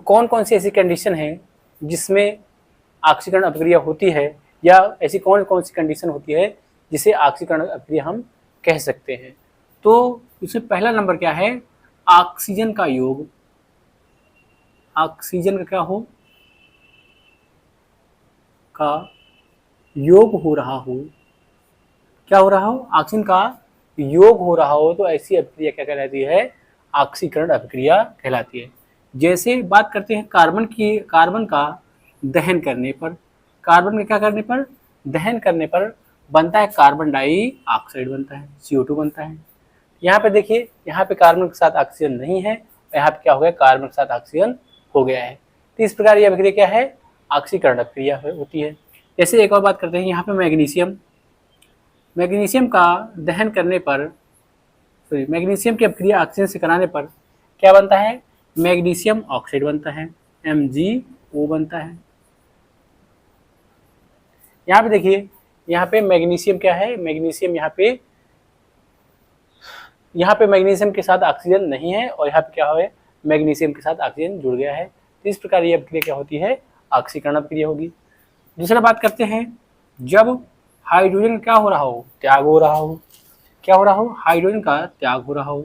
कौन कौन सी ऐसी कंडीशन है जिसमें ऑक्सीकरण अभिक्रिया होती है, या ऐसी कौन कौन सी कंडीशन होती है जिसे ऑक्सीकरण अभिक्रिया हम कह सकते हैं। तो इसमें पहला नंबर क्या है, ऑक्सीजन का योग, ऑक्सीजन का क्या हो, का योग हो रहा हो, क्या हो रहा हो, ऑक्सीजन का योग हो रहा हो, तो ऐसी अभिक्रिया क्या कहलाती है, ऑक्सीकरण अभिक्रिया कहलाती है। जैसे बात करते हैं कार्बन की, कार्बन का दहन करने पर, कार्बन का क्या करने पर, दहन करने पर बनता है कार्बन डाइऑक्साइड बनता है, CO2 बनता है। यहाँ पे देखिए, यहाँ पे कार्बन के साथ ऑक्सीजन नहीं है, यहाँ पे क्या हो गया, कार्बन के साथ ऑक्सीजन हो गया है। तो इस प्रकार ये अभिक्रिया क्या है, ऑक्सीकरण अभिक्रिया होती है। जैसे एक और बात करते हैं, यहाँ पे मैग्नीशियम, मैग्नीशियम का दहन करने पर, सॉरी, मैग्नीशियम की अभिक्रिया ऑक्सीजन से कराने पर क्या बनता है, मैग्नीशियम ऑक्साइड बनता है, MgO बनता है। यहाँ पे देखिए, यहाँ पे मैग्नीशियम क्या है, मैग्नीशियम यहाँ पे मैग्नीशियम के साथ ऑक्सीजन नहीं है, और यहाँ पे क्या है, मैग्नीशियम के साथ ऑक्सीजन जुड़ गया है। तो इस प्रकार ये अभिक्रिया क्या होती है, ऑक्सीकरण अभिक्रिया होगी। दूसरा बात करते हैं, जब हाइड्रोजन क्या हो रहा हो, त्याग हो रहा हो, क्या हो रहा हो, हाइड्रोजन का त्याग हो रहा हो,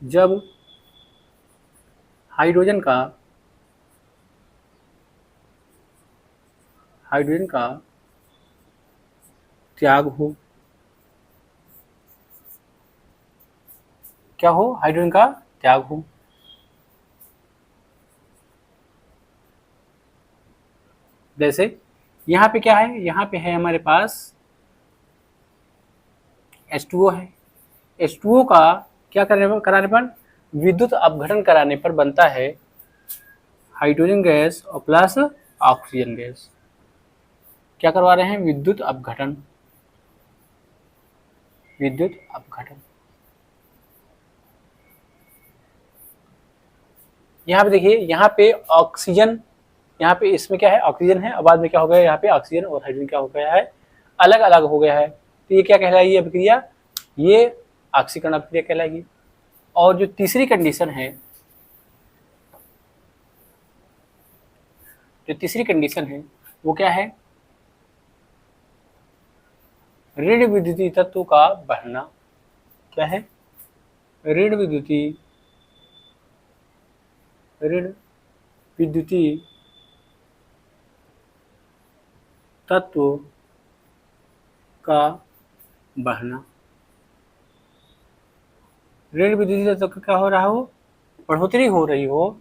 जब हाइड्रोजन का त्याग हो, क्या हो, हाइड्रोजन का त्याग हो, जैसे यहाँ पे क्या है, यहाँ पे है हमारे पास H2O है, H2O का क्या कराने पर, विद्युत अपघटन कराने पर बनता है हाइड्रोजन गैस और प्लस ऑक्सीजन गैस। क्या करवा रहे हैं, विद्युत अपघटन, विद्युत अपघटन। यहाँ पे देखिए, यहाँ पे ऑक्सीजन, यहाँ पे इसमें क्या है, ऑक्सीजन है, और बाद में क्या हो गया, यहाँ पे ऑक्सीजन और हाइड्रोजन क्या हो गया है, अलग अलग हो गया है। तो ये क्या कहलाएगी अभिक्रिया, ये ऑक्सीकरण अभिक्रिया कहलाएगी। और जो तीसरी कंडीशन है, जो तीसरी कंडीशन है वो क्या है, ऋण विद्युतीय तत्व का बढ़ना। क्या है, ऋण विद्युतीय तत्व का बढ़ना। ऋण विद्युतीय तत्व का क्या हो रहा हो, बढ़ोतरी हो रही हो,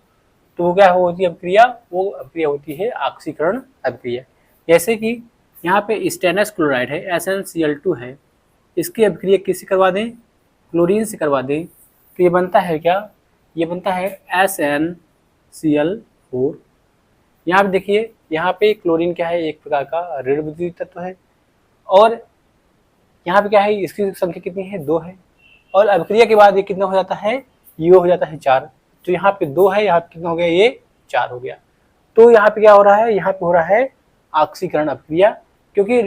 तो वो क्या होती है अभिक्रिया, वो अभिक्रिया होती है ऑक्सीकरण अभिक्रिया। जैसे कि यहाँ पे स्टेनस क्लोराइड है, SnCl2 है, इसकी अभिक्रिया किससे करवा दें, क्लोरीन से करवा दें, तो ये बनता है क्या, ये बनता है SnCl4। यहाँ पे देखिए, यहाँ पे क्लोरीन क्या है, एक प्रकार का ऋण विद्युतीय तत्व है, और यहाँ पे क्या है, इसकी संख्या कितनी है, 2 है, और अभिक्रिया के बाद ये कितना हो जाता है, ये हो जाता है 4। तो यहाँ पे 2 है, यहाँ पे कितना हो गया, ये 4 हो गया। तो यहाँ पे क्या हो रहा है, यहाँ पे हो रहा है ऑक्सीकरण अभिक्रिया, क्योंकि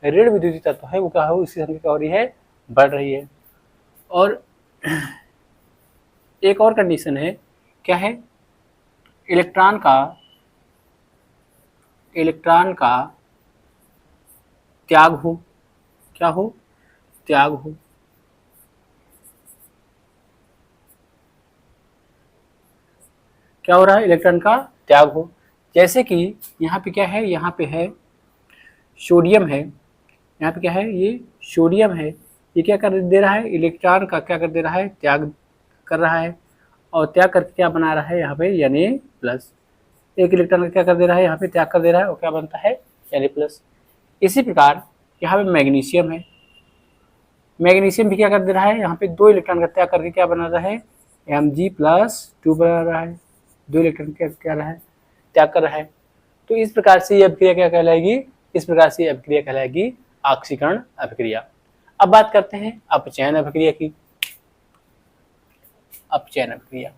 ऋण विद्युतीय तत्व है वो क्या हो, इसकी संख्या क्या हो रही है, बढ़ रही है। और एक और कंडीशन है, क्या है, इलेक्ट्रॉन का त्याग हो, क्या हो, त्याग हो। क्या हो रहा है, इलेक्ट्रॉन का त्याग हो। जैसे कि यहाँ पे क्या है, यहाँ पे है सोडियम है, यहाँ पे क्या है, ये सोडियम है, ये क्या कर दे रहा है, इलेक्ट्रॉन का क्या कर दे रहा है, त्याग कर रहा है, और त्याग करके क्या बना रहा है, यहाँ पे Na+, एक इलेक्ट्रॉन का क्या कर दे रहा है, यहाँ पे त्याग कर दे रहा है, और क्या बनता है, Na+। इसी प्रकार यहाँ पे मैग्नीशियम है, मैग्नीशियम भी क्या कर दे रहा है, यहाँ पे 2 इलेक्ट्रॉन का त्याग करके क्या बना रहा है, Mg+2 बना रहा है, 2 इलेक्ट्रॉन क्या रहा है, त्याग कर रहा है। तो इस प्रकार से ये अभिक्रिया क्या कहलाएगी, इस प्रकार से अभिक्रिया कहलाएगी ऑक्सीकरण अभिक्रिया। अब बात करते हैं अपचयन अभिक्रिया की। अपचयन अभिक्रिया,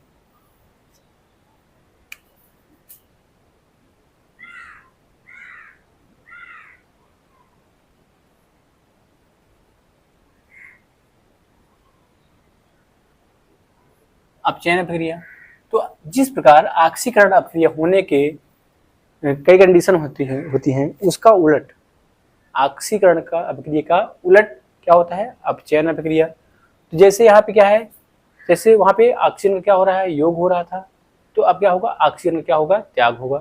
अपचयन अभिक्रिया तो जिस प्रकार ऑक्सीकरण अभिक्रिया होने के कई कंडीशन होती हैं उसका उलट ऑक्सीकरण का अभिक्रिया का उलट क्या होता है, अपचयन अभिक्रिया। तो जैसे यहाँ पे क्या है, जैसे वहाँ पे ऑक्सीजन का क्या हो रहा है, योग हो रहा था, तो अब क्या होगा, ऑक्सीजन का क्या होगा, त्याग होगा।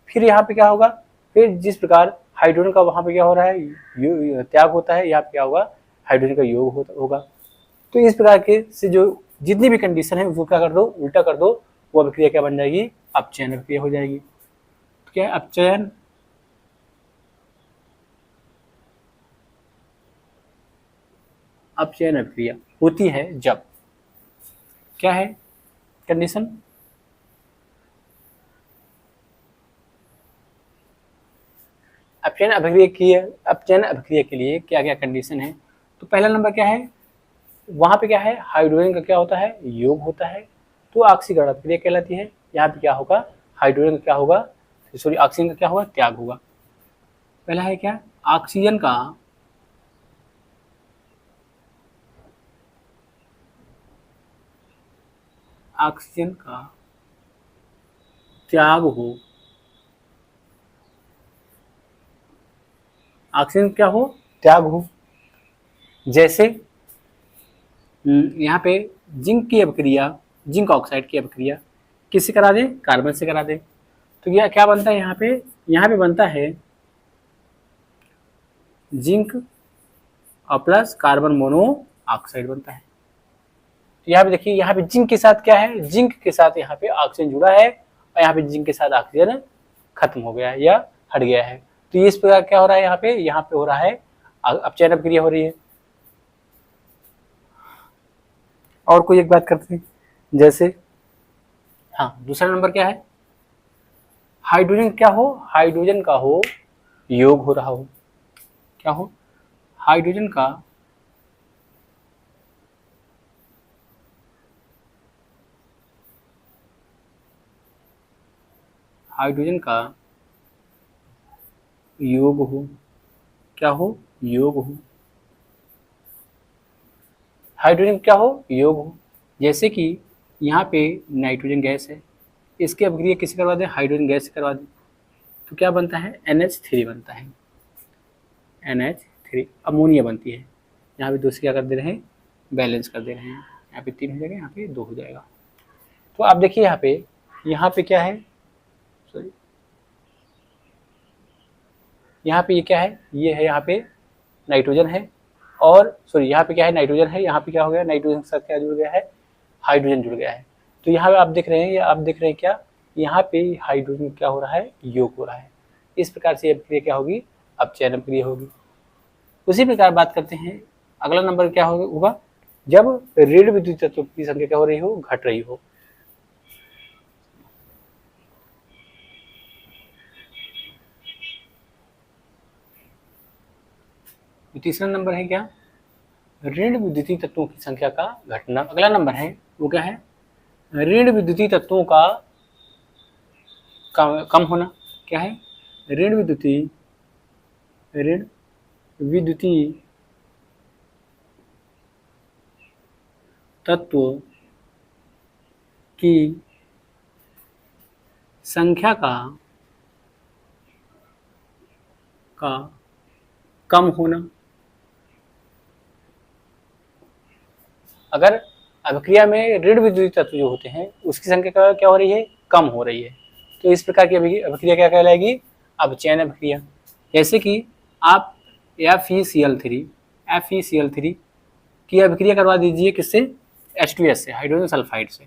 फिर यहाँ पे क्या होगा, फिर जिस प्रकार हाइड्रोजन का वहाँ पे क्या हो रहा है, त्याग होता है, यहाँ पे क्या होगा, हाइड्रोजन का योग होगा। तो इस प्रकार के से जो जितनी भी कंडीशन है उसको क्या कर दो, उल्टा कर दो, वो अभिक्रिया क्या बन जाएगी, अपचयन अभिक्रिया हो जाएगी। तो क्या है, अपचयन अपचयन अभिक्रिया होती है जब क्या है कंडीशन, अपचयन अभिक्रिया के लिए क्या क्या कंडीशन है। तो पहला नंबर क्या है, वहां पे क्या है, हाइड्रोजन का क्या होता है, योग होता है, तो ऑक्सीकरण अभिक्रिया कहलाती है। यहाँ पे क्या होगा, हाइड्रोजन का क्या होगा, सॉरी ऑक्सीजन का क्या होगा, त्याग होगा। पहला है क्या, ऑक्सीजन का त्याग हो, ऑक्सीजन क्या हो, त्याग हो। जैसे यहाँ पे जिंक की अभिक्रिया, जिंक ऑक्साइड की अभिक्रिया किससे करा दे, कार्बन से करा दे। तो यह क्या बनता है, यहाँ पे बनता है जिंक और प्लस कार्बन मोनो ऑक्साइड बनता है। तो यहाँ पे देखिए, यहाँ पे जिंक के साथ क्या है, जिंक के साथ यहाँ पे ऑक्सीजन जुड़ा है और यहाँ पे जिंक के साथ ऑक्सीजन खत्म हो गया है या हट गया है। तो ये इस प्रकार क्या हो रहा है, यहाँ पे हो रहा है अपचयन अभिक्रिया हो रही है। और कोई एक बात करते हैं, जैसे हाँ दूसरा नंबर क्या है, हाइड्रोजन क्या हो, हाइड्रोजन का हो योग हो रहा हो, क्या हो, हाइड्रोजन का योग हो, क्या हो, योग हो, हाइड्रोजन क्या हो, योग हो। जैसे कि यहाँ पे नाइट्रोजन गैस है, इसकी अभिक्रिया किससे करवा दें, हाइड्रोजन गैस से करवा दें, तो क्या बनता है, NH3 बनता है, NH3 अमोनिया बनती है। यहाँ पे दूसरी क्या कर दे रहे हैं, बैलेंस कर दे रहे हैं, यहाँ पे 3 हो जाएगा, यहाँ पे 2 हो जाएगा। तो आप देखिए यहाँ पे क्या है, सॉरी यहाँ पे ये क्या है, ये है यहाँ पे नाइट्रोजन है, और सॉरी यहाँ पे क्या है, नाइट्रोजन है, यहाँ पे क्या हो गया, नाइट्रोजन के साथ क्या जुड़ गया है, हाइड्रोजन जुड़ गया है। तो यहाँ पे आप देख रहे हैं, आप देख रहे हैं क्या, यहाँ पे हाइड्रोजन क्या हो रहा है, योग हो रहा है। इस प्रकार से अभिक्रिया क्या होगी, अपचयन अभिक्रिया होगी। उसी प्रकार बात करते हैं, अगला नंबर क्या होगा, जब ऋण विद्युत तत्व की संख्या क्या हो रही हो, घट रही हो। तीसरा नंबर है क्या, ऋण विद्युतीय तत्वों की संख्या का घटना। अगला नंबर है वो क्या है, ऋण विद्युतीय तत्वों का कम होना। क्या है, ऋण विद्युतीय तत्वों की संख्या का कम होना। अगर अभिक्रिया में ऋण विद्युतीय तत्व जो होते हैं उसकी संख्या क्या हो रही है, कम हो रही है, तो इस प्रकार की अभिक्रिया क्या कहलाएगी, अपचयन अभिक्रिया। जैसे कि आप FeCl3 की अभिक्रिया करवा दीजिए किससे, H2S से, हाइड्रोजन सल्फाइड से,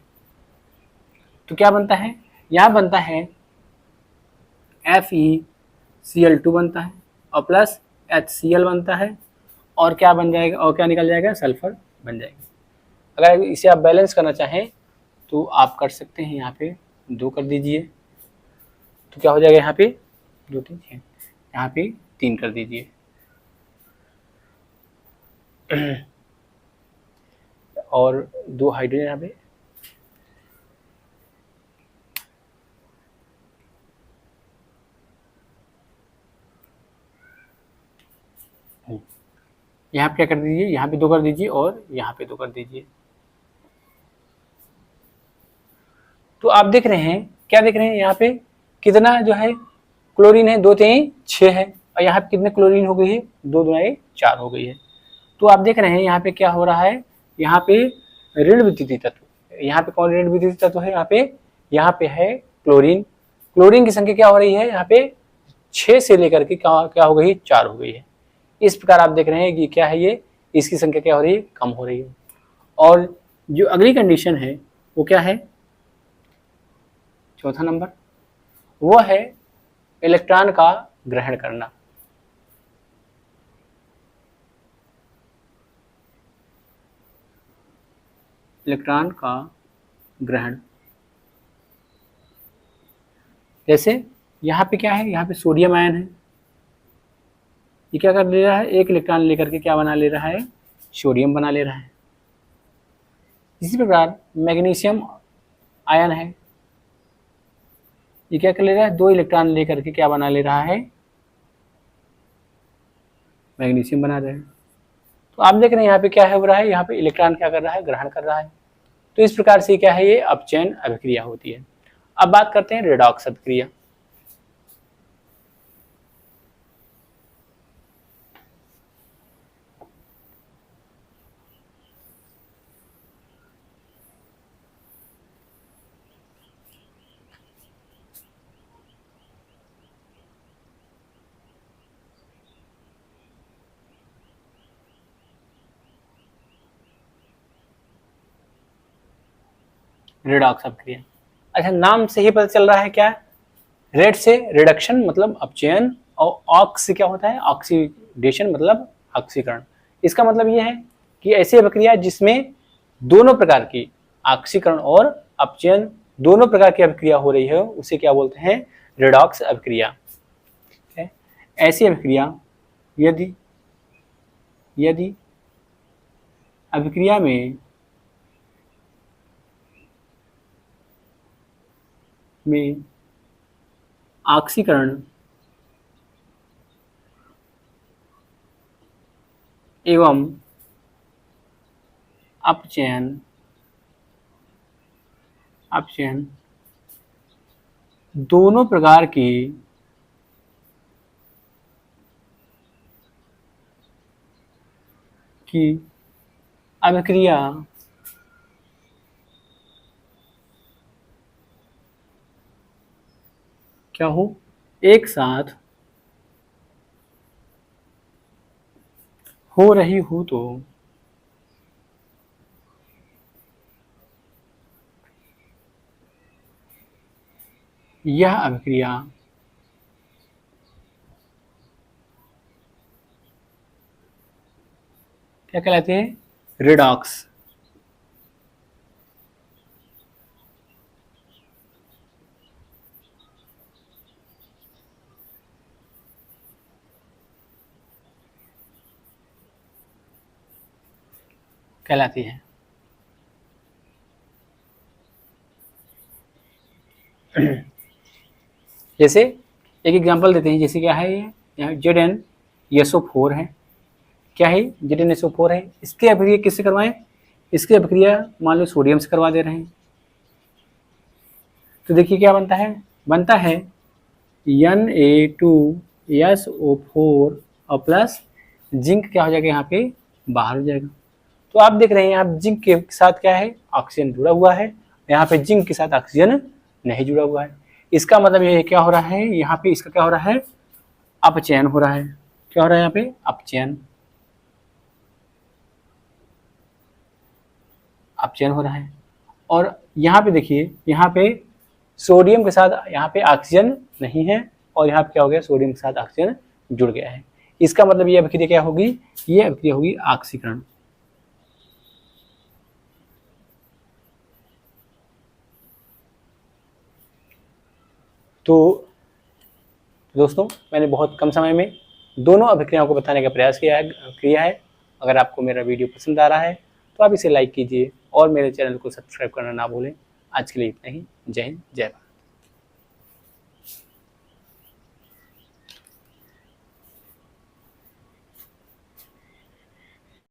तो क्या बनता है, यहाँ बनता है FeCl2 बनता है और प्लस HCl बनता है, और क्या बन जाएगा, और क्या निकल जाएगा, सल्फर बन जाएगा। अगर इसे आप बैलेंस करना चाहें तो आप कर सकते हैं, यहाँ पे 2 कर दीजिए, तो क्या हो जाएगा, यहाँ पे 2 3 6, यहाँ पे 3 कर दीजिए। और 2 हाइड्रोजन यहाँ पे, यहाँ पे क्या कर दीजिए, यहाँ पे 2 कर दीजिए और यहाँ पे 2 कर दीजिए। तो आप देख रहे हैं, क्या देख रहे हैं यहाँ पे कितना जो है क्लोरीन है, 2 3 6 है, और यहाँ पे कितने क्लोरीन हो गई है, 2 2 4 हो गई है। तो आप देख रहे हैं यहाँ पे क्या हो रहा है, यहाँ पे ऋण विद्युतीय तत्व, यहाँ पे कौन ऋण विद्युतीय तत्व है, यहाँ पे है क्लोरीन। क्लोरीन की संख्या क्या हो रही है, यहाँ पे 6 से लेकर के क्या हो गई, 4 हो गई है। इस प्रकार आप देख रहे हैं कि क्या है ये, इसकी संख्या क्या हो रही है, कम हो रही है। और जो अगली कंडीशन है वो क्या है, चौथा नंबर, वो है इलेक्ट्रॉन का ग्रहण करना। इलेक्ट्रॉन का ग्रहण, जैसे यहाँ पे क्या है, यहाँ पे सोडियम आयन है, ये क्या कर ले रहा है, एक इलेक्ट्रॉन लेकर के क्या बना ले रहा है, सोडियम बना ले रहा है। इसी प्रकार मैग्नीशियम आयन है, ये क्या कर ले रहा है, 2 इलेक्ट्रॉन लेकर के क्या बना ले रहा है, मैग्नीशियम बना रहे हैं। तो आप देख रहे हैं यहाँ पे क्या है हो रहा है, यहाँ पे इलेक्ट्रॉन क्या कर रहा है, ग्रहण कर रहा है। तो इस प्रकार से क्या है, ये अपचयन अभिक्रिया होती है। अब बात करते हैं रेडॉक्स अभिक्रिया। रेडॉक्स अभिक्रिया, अच्छा नाम से ही पता चल रहा है क्या, रेड से रिडक्शन मतलब अपचयन, और ऑक्स से क्या होता है, ऑक्सीडेशन मतलब ऑक्सीकरण। इसका मतलब यह है कि ऐसी अभिक्रिया जिसमें दोनों प्रकार की ऑक्सीकरण और अपचयन दोनों प्रकार की अभिक्रिया हो रही है, उसे क्या बोलते हैं, रेडॉक्स अभिक्रिया। ऐसी अभिक्रिया यदि अभिक्रिया में ऑक्सीकरण एवं अपचयन दोनों प्रकार की अभिक्रिया क्या हो, एक साथ हो रही हो तो यह अभिक्रिया क्या कहलाती है, रेडॉक्स कहलाती है। जैसे एक एग्जांपल देते हैं, जैसे क्या है ये, यहाँ ZnSO4 है, क्या है, ZnSO4 है, इसकी अभिक्रिया किससे करवाएं, इसकी अभिक्रिया मान लो सोडियम से करवा दे रहे हैं, तो देखिए क्या बनता है Na2SO4 और प्लस जिंक क्या हो जाएगा, यहाँ पे बाहर हो जाएगा। तो आप देख रहे हैं यहाँ जिंक के साथ क्या है, ऑक्सीजन जुड़ा हुआ है, यहाँ पे जिंक के साथ ऑक्सीजन नहीं जुड़ा हुआ है। इसका मतलब ये क्या हो रहा है, यहाँ पे इसका क्या हो रहा है, अपचयन हो रहा है। क्या हो रहा है यहाँ पे, अपचयन हो रहा है। और यहाँ पे देखिए, यहाँ पे सोडियम के साथ यहाँ पे ऑक्सीजन नहीं है, और यहाँ पे क्या हो गया, सोडियम के साथ ऑक्सीजन जुड़ गया है। इसका मतलब ये अभिक्रिया क्या होगी, ये अभिक्रिया होगी ऑक्सीकरण। तो दोस्तों, मैंने बहुत कम समय में दोनों अभिक्रियाओं को बताने का प्रयास किया है। अगर आपको मेरा वीडियो पसंद आ रहा है तो आप इसे लाइक कीजिए और मेरे चैनल को सब्सक्राइब करना ना भूलें। आज के लिए इतना ही। जय हिंद, जय भारत।